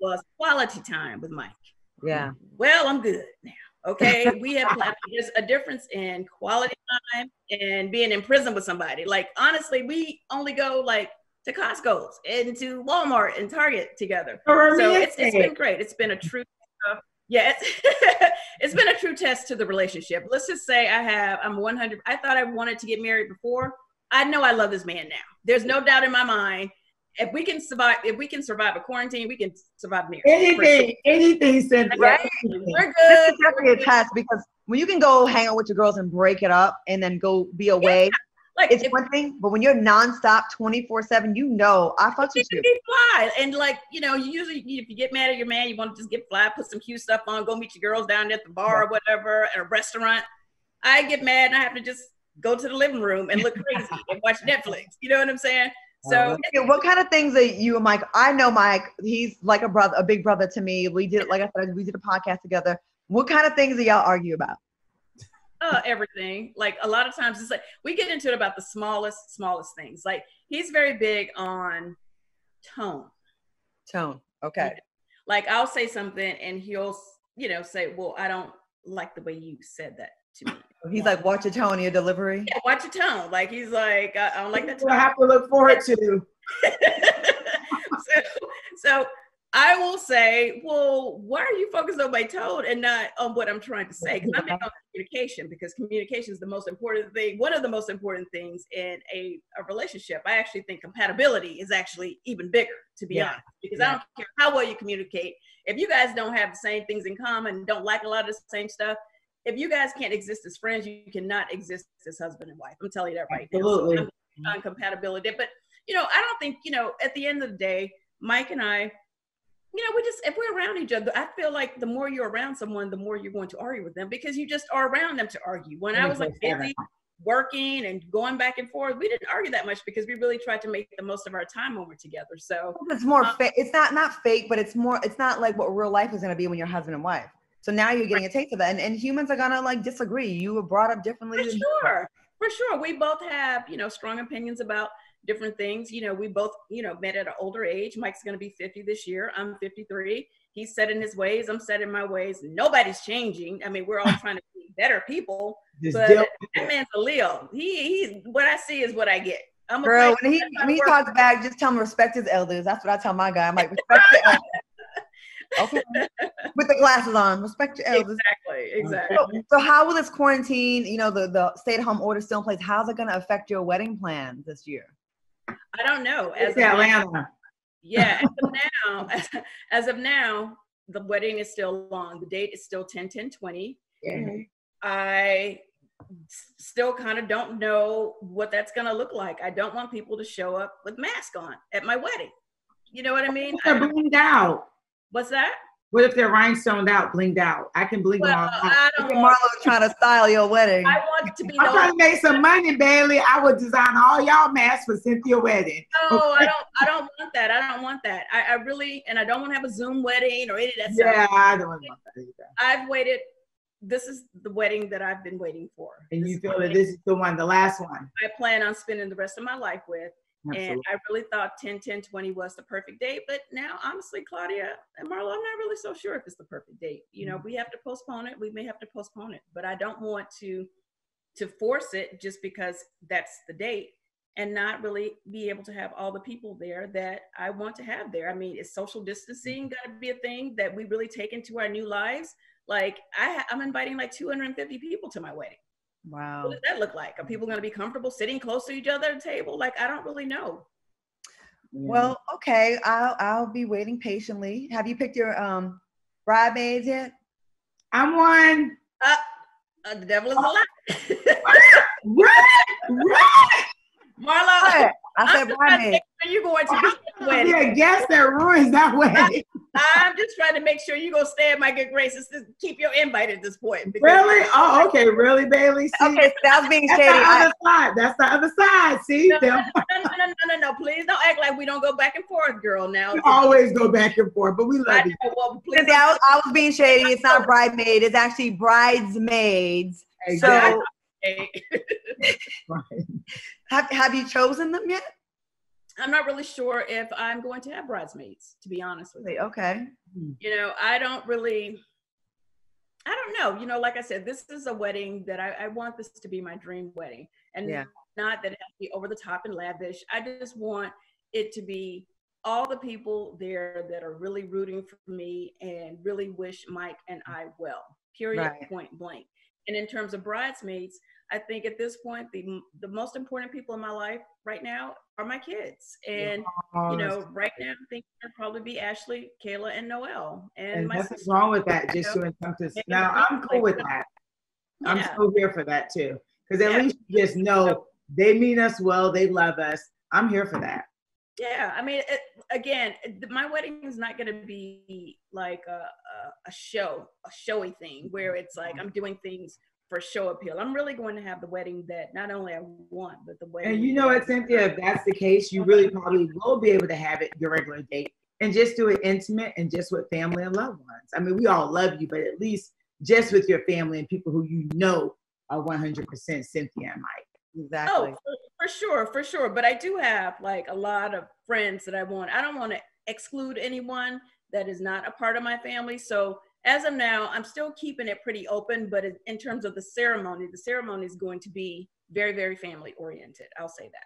was quality time with Mike. Yeah. Well, I'm good now. Okay, we have there's a difference in quality time and being in prison with somebody. Like honestly, we only go like to Costco's and to Walmart and Target together. So it's been great. It's been a true yeah, it's been a true test to the relationship. Let's just say I'm 100. I thought I wanted to get married before. I know I love this man now. There's no doubt in my mind. If we can survive a quarantine, we can survive marriage. Anything, Cynthia. Right? We're good. This is definitely a test because when you can go hang out with your girls and break it up and then go be away, like it's one thing. But when you're nonstop 24/7, you know, I fuck with you. Fly. And like, you know, you usually if you get mad at your man, you want to just get fly, put some cute stuff on, go meet your girls down at the bar or whatever, at a restaurant. I get mad and I have to just go to the living room and look crazy and watch Netflix. You know what I'm saying? So what kind of things that you and Mike, I know Mike, he's like a big brother to me. We did, like I said, we did a podcast together. What kind of things do y'all argue about? Everything. Like a lot of times it's like, we get into it about the smallest things. Like he's very big on tone. Okay. Like I'll say something and he'll, you know, say, well, I don't like the way you said that to me. He's like, watch your tone in your delivery. Yeah, watch your tone. Like he's like, I don't like that tone. I have to look forward to. so I will say, well, why are you focused on my tone and not on what I'm trying to say? Because I'm big on communication, because communication is the most important thing. One of the most important things in a relationship. I actually think compatibility is actually even bigger, to be honest, because I don't care how well you communicate. If you guys don't have the same things in common, don't like a lot of the same stuff, if you guys can't exist as friends, you cannot exist as husband and wife. I'm telling you that right now. Absolutely. So I'm on compatibility. But, you know, I don't think, you know, at the end of the day, Mike and I, you know, if we're around each other, I feel like the more you're around someone, the more you're going to argue with them because you just are around them to argue. When I was like busy working and going back and forth, we didn't argue that much because we really tried to make the most of our time when we're together. So it's more fake. It's not fake, but it's not like what real life is going to be when you're husband and wife. So now you're getting a taste of that. And humans are going to like disagree. You were brought up differently. For sure. We both have, you know, strong opinions about different things. You know, we both, you know, met at an older age. Mike's going to be 50 this year. I'm 53. He's set in his ways. I'm set in my ways. Nobody's changing. I mean, we're all trying to be better people. But that man's a Leo. He's what I see is what I get. I'm a girl, when he talks back, just tell him respect his elders. That's what I tell my guy. I'm like, respect your elders. Okay. With the glasses on, respect your elders. Exactly. So how will this quarantine, you know, the stay-at-home order still in place, how's it going to affect your wedding plans this year? I don't know. Atlanta. Yeah, as of now, the wedding is still long. The date is still 10/10/20. Yeah. I still kind of don't know what that's going to look like. I don't want people to show up with masks on at my wedding. You know what I mean? They're blinged out. What's that? What if they're rhinestoned out, blinged out? I can bling them all out. I don't Marlo's trying to style your wedding. I want it to be. I'm trying to make some money, Bailey. I would design all y'all masks for Cynthia's wedding. No, I don't want that. I don't want that. I really, and I don't want to have a Zoom wedding or any of that stuff. Yeah, I don't want that either. I've waited. This is the wedding that I've been waiting for. And you feel that this is the last one. I plan on spending the rest of my life with. Absolutely. And I really thought 10/10/20 was the perfect date. But now, honestly, Claudia and Marlo, I'm not really so sure if it's the perfect date. You know, we have to postpone it. We may have to postpone it. But I don't want to force it just because that's the date and not really be able to have all the people there that I want to have there. I mean, is social distancing got to be a thing that we really take into our new lives? Like, I'm inviting like 250 people to my wedding. Wow. What does that look like? Are people going to be comfortable sitting close to each other at a table? Like, I don't really know. Well, okay. I'll be waiting patiently. Have you picked your bridesmaids yet? I'm one. The devil is a lie. Right. Marlo, I said bridesmaids. You're going to be at the wedding. Yeah, guess that ruins that wedding. I'm just trying to make sure you're going to stay at my good graces to keep your invite at this point. Really? Oh, okay. Really, Bailey? See, okay, that was being shady. That's the other side. See? No. Please don't act like we don't go back and forth, girl. Now we always go back and forth, but we love you. Well, I was being shady. It's not bridesmaid. It's actually bridesmaids. So, right. have you chosen them yet? I'm not really sure if I'm going to have bridesmaids, to be honest with you. Okay. You know, I don't know. You know, like I said, this is a wedding that I want this to be my dream wedding, and not that it has to be over the top and lavish. I just want it to be all the people there that are really rooting for me and really wish Mike and I well, period, point blank. And in terms of bridesmaids, I think at this point, the most important people in my life right now are my kids. And, you know, right now, I think it'll probably be Ashley, Kayla, and Noelle. And my nothing sister, wrong with that, just you know? doing something. Now, I'm cool with that. Yeah. I'm so here for that, too. Because at least you just know they mean us well, they love us. I'm here for that. Yeah, I mean, again, my wedding is not going to be like a showy thing where it's like I'm doing things for show appeal. I'm really going to have the wedding that not only I want, but the wedding. And you know what, Cynthia, if that's the case, you really probably will be able to have it your regular date and just do it intimate and just with family and loved ones. I mean, we all love you, but at least just with your family and people who you know are 100% Cynthia and Mike. Exactly. Oh, for sure. But I do have like a lot of friends that I don't want to exclude anyone that is not a part of my family. So as of now, I'm still keeping it pretty open, but in terms of the ceremony is going to be very, very family oriented. I'll say that.